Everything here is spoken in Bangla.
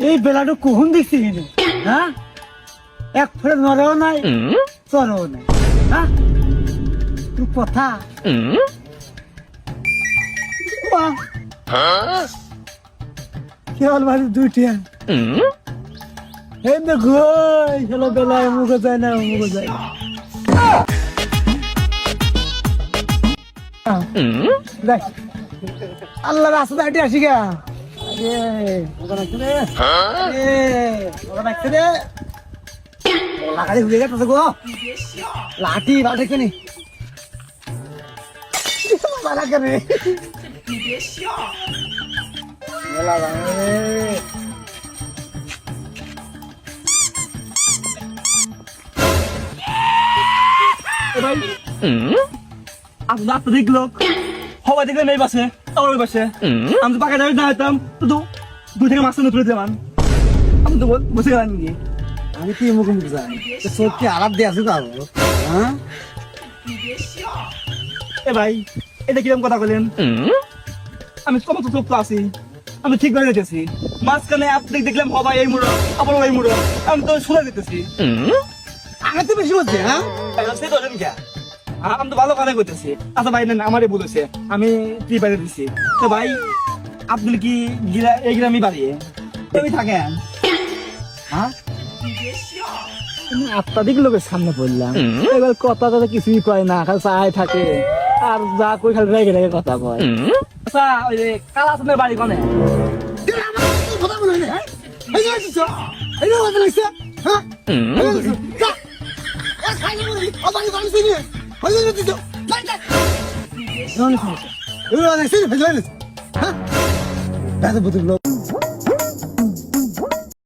এই বেলাটা কখন দেখছি কিন্তু হ্যাঁ এক ফেরে নড়েও নাই চড়েও নাই হ্যাঁ তোর কথা কেবল বাড়ি দুইটা এই দেখো চলো বেলায় মুখে যায় না মুখে যায় না দেখ আল্লাহ রাস্তা হাঁটে আসি গা লাঠি বাড়ে কেনে আপনাদের লোক হওয়া দেখলে মেয়ে বাসে আমার ওই বাসে আমি তো পাকা যাবে না হইতাম তো দুই থেকে মাছ তুলে দিলাম আমি তো বসে গেলাম নিয়ে আমি কি মুখ মুখ যাই সত্যি আলাপ দিয়ে আসুক হ্যাঁ এ ভাই এটা কিরকম কথা বলেন আমি কত চোখ তো আছি আমি ঠিক করে রেখেছি মাঝখানে আপনি দেখলাম হবাই এই মুড়ো আবার ওই মুড়ো আমি তো শুনে দিতেছি আগে তো বেশি বলছি হ্যাঁ আমি তো ভালো কথা করতেছি আচ্ছা ভাই না আমারই বলেছে আমি কি বাইরে দিচ্ছি তো ভাই আপনি কি এই গ্রামে বাড়িয়ে থাকেন হ্যাঁ আপনাদের লোকের সামনে পড়লাম এবার কথা তো কিছুই কয় না খালি চাই থাকে আর যা কই খালি রেগে রেগে কথা কয় আচ্ছা ওই যে কালাসনের বাড়ি কোনে কথা বলে না এই যে এই যে কথা লাগছে হ্যাঁ খাইলে বলি আবার গান শুনে হই না দিছো লাইটা নন শুনে এই দেখছিস ফেলে হ্যাঁ দাদা বুঝলো